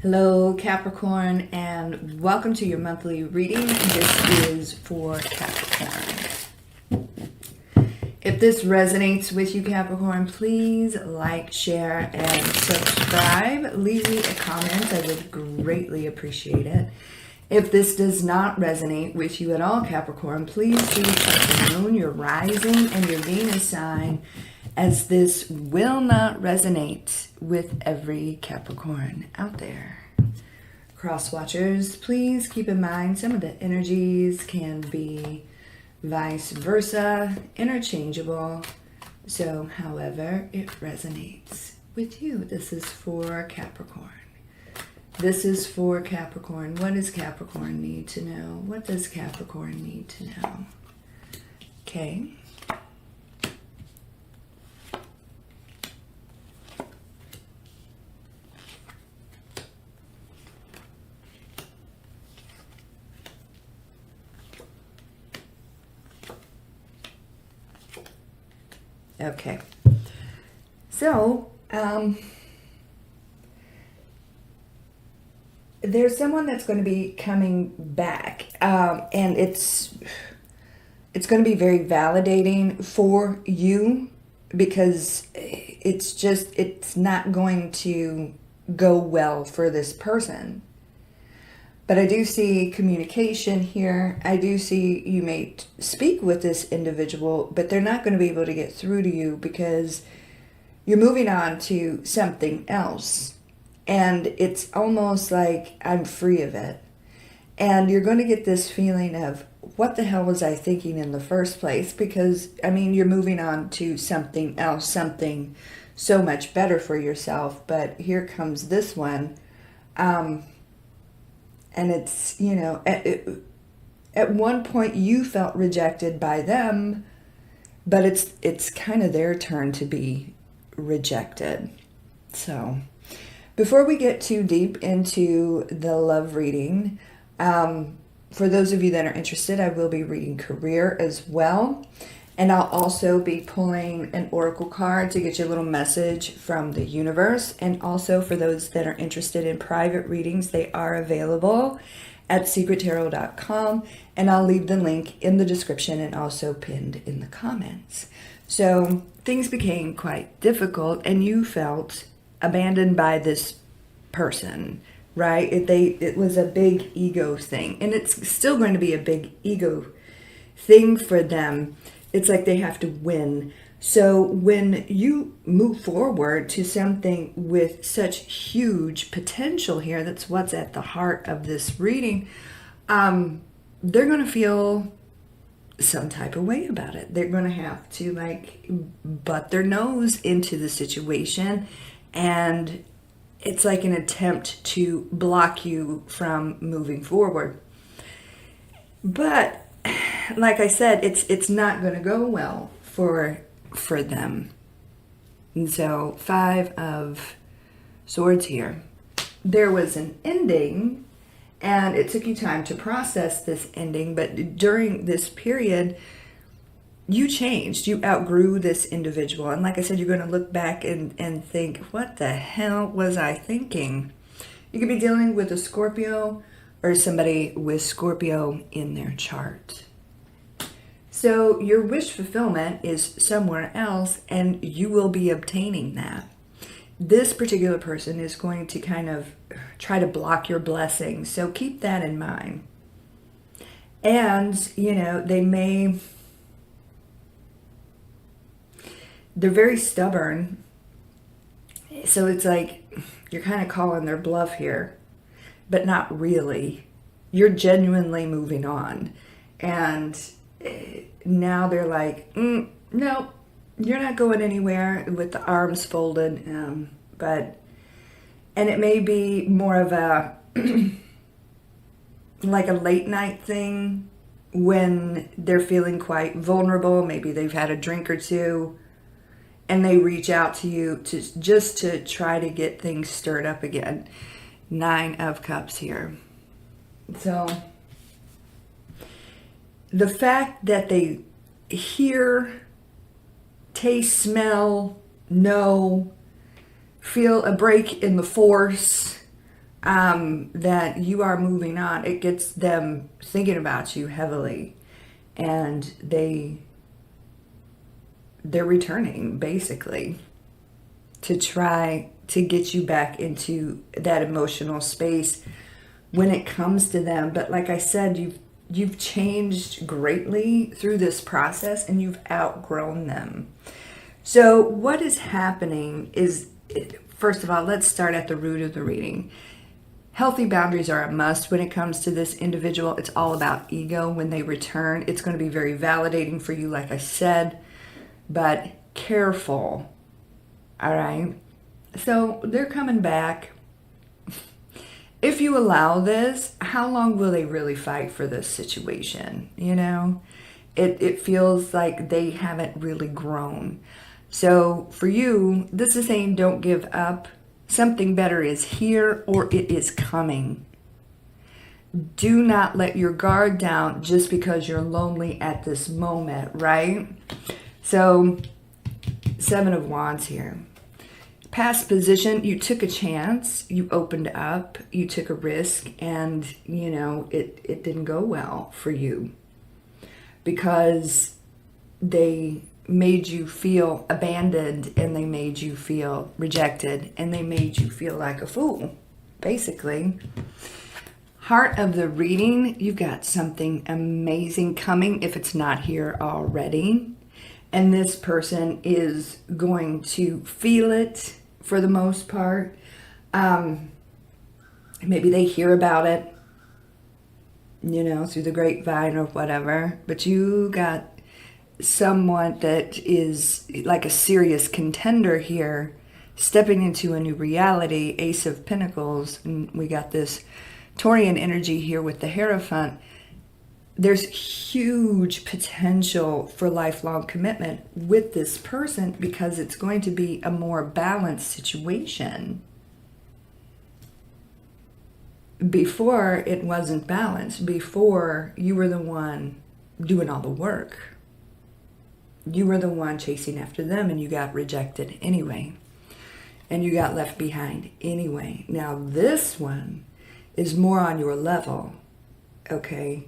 Hello Capricorn, and welcome to your monthly reading. This is for Capricorn. If this resonates with you Capricorn, please like, share, and subscribe. Leave me a comment. I would greatly appreciate it. If this does not resonate with you at all Capricorn, please do check your moon, your rising, and your Venus sign, as this will not resonate with every Capricorn out there. Cross watchers, please keep in mind some of the energies can be vice versa, interchangeable. So however it resonates with you, this is for Capricorn. This is for Capricorn. What does Capricorn need to know? What does Capricorn need to know? Okay. Okay, so there's someone that's going to be coming back, and it's going to be very validating for you, because it's not going to go well for this person. But I do see communication here. I do see you may speak with this individual, but they're not going to be able to get through to you because you're moving on to something else. And it's almost like I'm free of it. And you're going to get this feeling of, what the hell was I thinking in the first place? Because, I mean, you're moving on to something else, something so much better for yourself. But here comes this one. And it's, you know, at one point you felt rejected by them, but it's kind of their turn to be rejected. So before we get too deep into the love reading, for those of you that are interested, I will be reading career as well. And I'll also be pulling an oracle card to get you a little message from the universe. And also for those that are interested in private readings, they are available at secrettarot.com. And I'll leave the link in the description and also pinned in the comments. So things became quite difficult and you felt abandoned by this person, right? It was a big ego thing. And it's still going to be a big ego thing for them. It's like they have to win. So when you move forward to something with such huge potential here, that's what's at the heart of this reading, they're going to feel some type of way about it. They're going to have to like butt their nose into the situation, and it's like an attempt to block you from moving forward. But like I said, it's not going to go well for them. And so 5 of Swords here. There was an ending, and it took you time to process this ending, but during this period, you changed. You outgrew this individual. And like I said, you're going to look back and think, what the hell was I thinking? You could be dealing with a Scorpio or somebody with Scorpio in their chart. So your wish fulfillment is somewhere else, and you will be obtaining that. This particular person is going to kind of try to block your blessings, so keep that in mind. And, you know, they're very stubborn, so it's like you're kind of calling their bluff here, but not really. You're genuinely moving on, and now they're like, no, you're not going anywhere, with the arms folded. And it may be more of a like a late night thing when they're feeling quite vulnerable. Maybe they've had a drink or two and they reach out to you to try to get things stirred up again. 9 of Cups here. So the fact that they hear, taste, smell, know, feel a break in the force that you are moving on. It gets them thinking about you heavily, and they're returning basically to try to get you back into that emotional space when it comes to them. But like I said, you've changed greatly through this process, and you've outgrown them. So what is happening is, first of all, let's start at the root of the reading. Healthy boundaries are a must when it comes to this individual. It's all about ego. When they return, it's going to be very validating for you, like I said, but careful. All right. So they're coming back. If you allow this, how long will they really fight for this situation? You know, it feels like they haven't really grown. So for you, this is saying don't give up. Something better is here, or it is coming. Do not let your guard down just because you're lonely at this moment, right? So, 7 of Wands here. Past position, you took a chance, you opened up, you took a risk, and, you know, it didn't go well for you because they made you feel abandoned, and they made you feel rejected, and they made you feel like a fool, basically. Heart of the reading, you've got something amazing coming if it's not here already. And this person is going to feel it for the most part. Maybe they hear about it, you know, through the grapevine or whatever. But you got someone that is like a serious contender here, stepping into a new reality. Ace of Pentacles, and we got this Taurian energy here with the Hierophant. There's huge potential for lifelong commitment with this person because it's going to be a more balanced situation. Before, it wasn't balanced. Before, you were the one doing all the work. You were the one chasing after them, and you got rejected anyway. And you got left behind anyway. Now this one is more on your level, okay?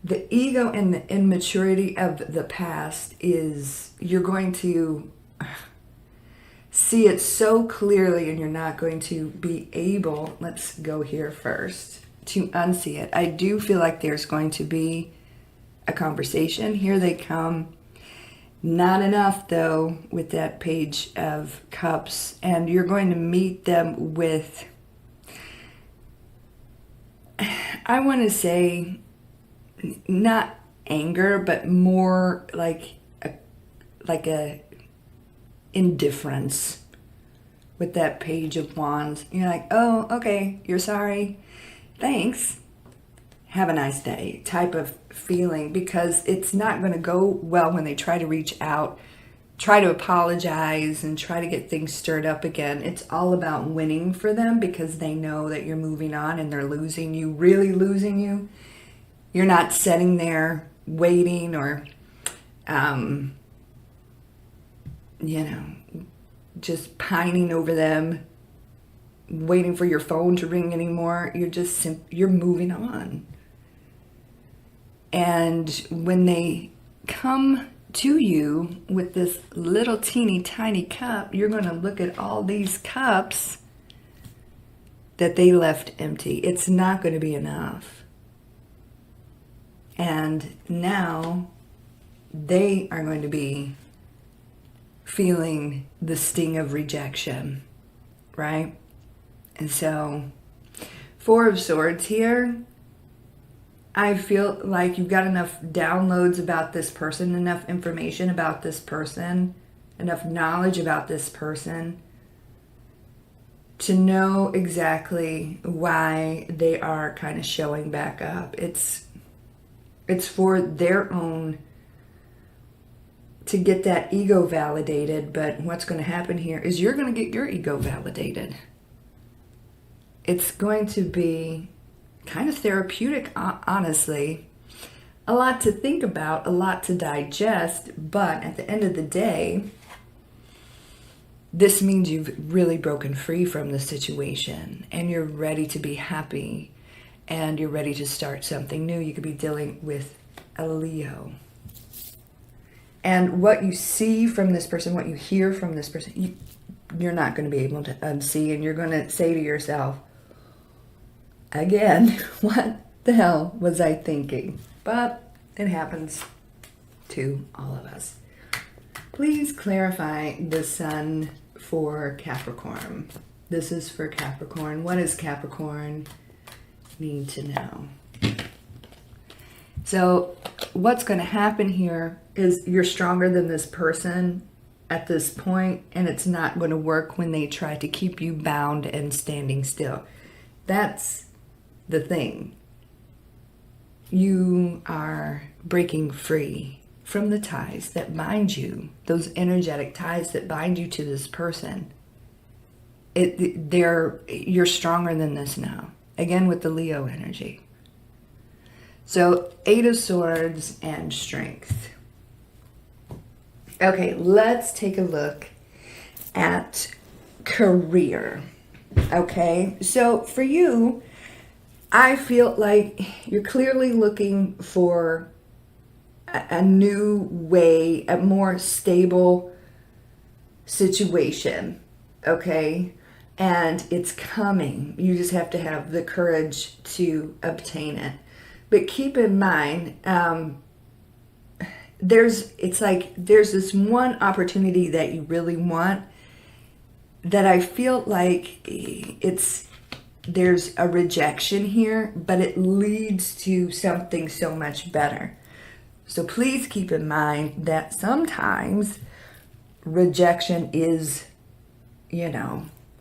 The ego and the immaturity of the past is, you're going to see it so clearly, and you're not going to be able, let's go here first, to unsee it. I do feel like there's going to be a conversation. Here they come. Not enough, though, with that Page of Cups. And you're going to meet them with, I want to say, not anger, but more like a indifference with that Page of Wands. You're like, oh, okay, you're sorry. Thanks. Have a nice day type of feeling, because it's not going to go well when they try to reach out, try to apologize, and try to get things stirred up again. It's all about winning for them because they know that you're moving on and they're losing you, really losing you. You're not sitting there waiting or, just pining over them, waiting for your phone to ring anymore. You're moving on. And when they come to you with this little teeny tiny cup, you're going to look at all these cups that they left empty. It's not going to be enough. And now they are going to be feeling the sting of rejection, right? And so, 4 of Swords here. I feel like you've got enough downloads about this person, enough information about this person, enough knowledge about this person to know exactly why they are kind of showing back up. It's for their own, to get that ego validated, but what's going to happen here is you're going to get your ego validated. It's going to be kind of therapeutic, honestly. A lot to think about, a lot to digest, but at the end of the day, this means you've really broken free from the situation and you're ready to be happy and you're ready to start something new. You could be dealing with a Leo. And what you see from this person, what you hear from this person, you're not going to be able to unsee, and you're going to say to yourself, again, what the hell was I thinking? But it happens to all of us. Please clarify the sun for Capricorn. This is for Capricorn. What does Capricorn need to know? So what's going to happen here is you're stronger than this person at this point, and it's not going to work when they try to keep you bound and standing still. That's the thing. You are breaking free from the ties that bind you, those energetic ties that bind you to this person. You're stronger than this now. Again, with the Leo energy. So, 8 of Swords and Strength. Okay, let's take a look at career. Okay, so for you, I feel like you're clearly looking for a new way, a more stable situation, okay? And it's coming. You just have to have the courage to obtain it. But keep in mind, there's this one opportunity that you really want that I feel like there's a rejection here, but it leads to something so much better. So please keep in mind that sometimes rejection is,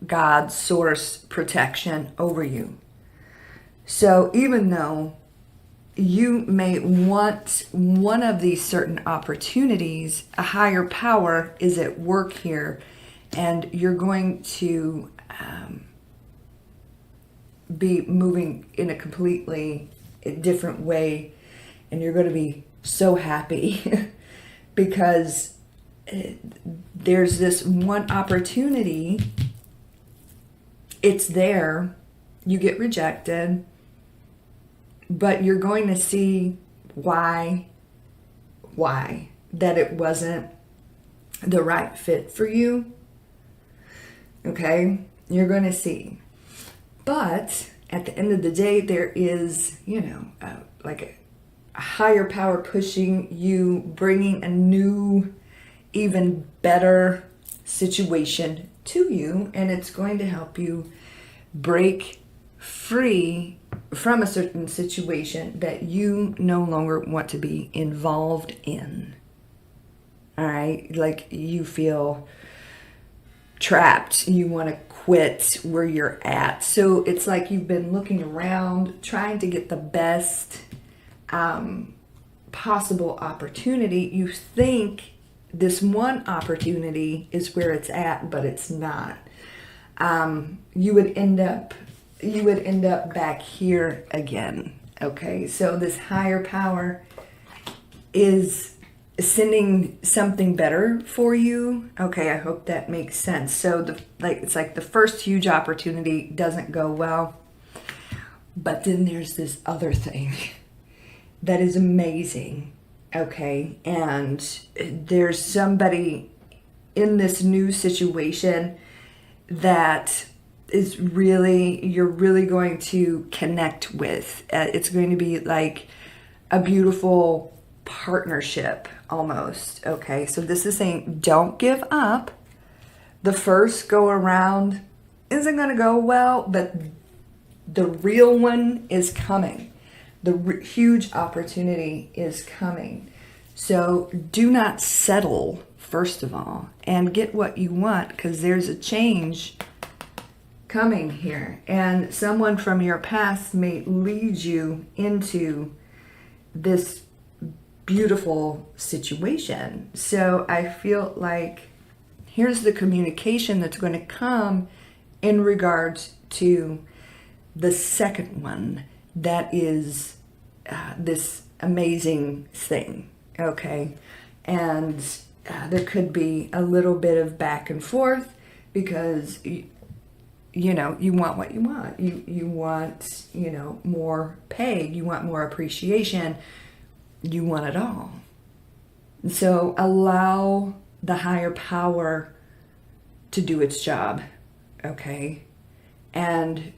God's source protection over you. So even though you may want one of these certain opportunities, a higher power is at work here, and you're going to be moving in a completely different way, and you're going to be so happy because there's this one opportunity. It's there. You get rejected, but you're going to see why that it wasn't the right fit for you. Okay, you're going to see. But at the end of the day, there is, like a higher power pushing you, bringing a new, even better situation to you, and it's going to help you break free from a certain situation that you no longer want to be involved in. All right, like you feel trapped, you want to quit where you're at. So it's like you've been looking around, trying to get the best possible opportunity. You think this one opportunity is where it's at, but it's not. You would end up back here again. Okay, so this higher power is sending something better for you. Okay, I hope that makes sense. So it's like the first huge opportunity doesn't go well, but then there's this other thing that is amazing. Okay, and there's somebody in this new situation that is you're really going to connect with. It's going to be like a beautiful partnership almost. Okay, so this is saying don't give up. The first go around isn't going to go well, but the real one is coming. The huge opportunity is coming. So do not settle, first of all, and get what you want, because there's a change coming here. And someone from your past may lead you into this beautiful situation. So I feel like here's the communication that's going to come in regards to the second one. That is this amazing thing, okay? And there could be a little bit of back and forth, because you know, you want what you want. You want, you know, more pay. You want more appreciation. You want it all. So allow the higher power to do its job, okay? And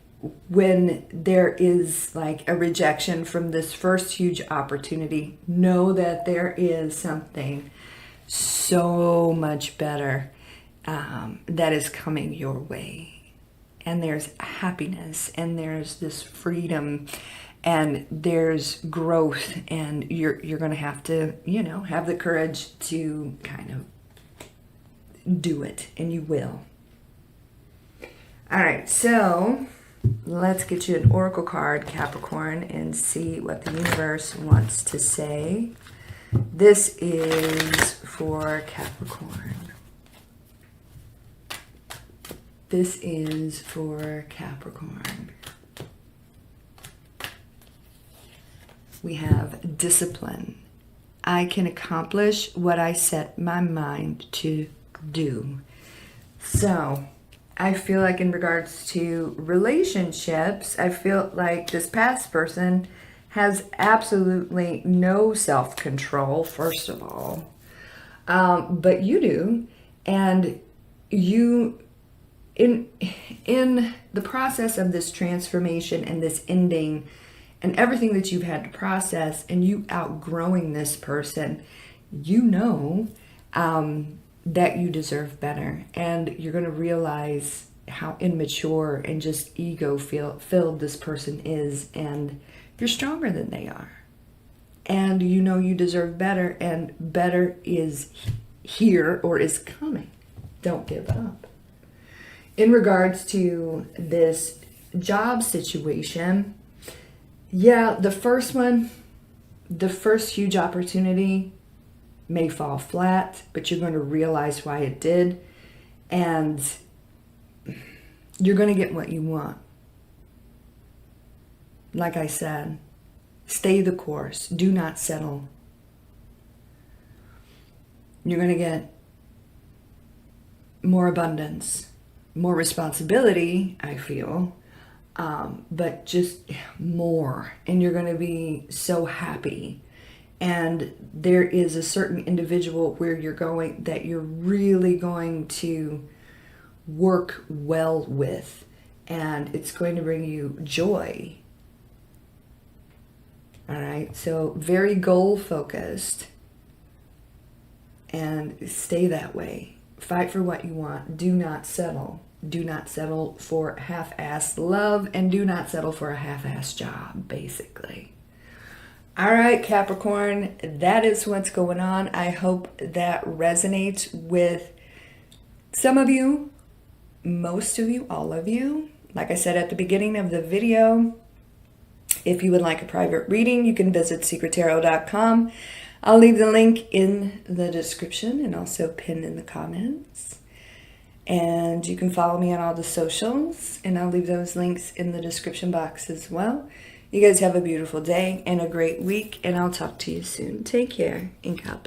when there is like a rejection from this first huge opportunity, know that there is something so much better that is coming your way. And there's happiness, and there's this freedom, and there's growth, and you're going to have to, you know, have the courage to kind of do it, and you will. All right, so let's get you an oracle card, Capricorn, and see what the universe wants to say. This is for Capricorn. This is for Capricorn. We have discipline. I can accomplish what I set my mind to do. So, I feel like in regards to relationships, I feel like this past person has absolutely no self-control, first of all. But you do. And you... In the process of this transformation and this ending and everything that you've had to process and you outgrowing this person, you know that you deserve better. And you're going to realize how immature and just ego-filled this person is. And you're stronger than they are. And you know you deserve better. And better is here or is coming. Don't give up. In regards to this job situation, yeah, the first one, the first huge opportunity may fall flat, but you're going to realize why it did, and you're going to get what you want. Like I said, stay the course. Do not settle. You're going to get more abundance. More responsibility, I feel, but just more. And you're going to be so happy. And there is a certain individual where you're going that you're really going to work well with. And it's going to bring you joy. All right. So very goal focused. And stay that way. Fight for what you want. Do not settle. Do not settle for half-assed love, and do not settle for a half-assed job, basically. All right, Capricorn, that is what's going on. I hope that resonates with some of you, most of you, all of you. Like I said at the beginning of the video, if you would like a private reading, you can visit secrettarot.com. I'll leave the link in the description and also pinned in the comments. And you can follow me on all the socials, and I'll leave those links in the description box as well. You guys have a beautiful day and a great week, and I'll talk to you soon. Take care, and God bless.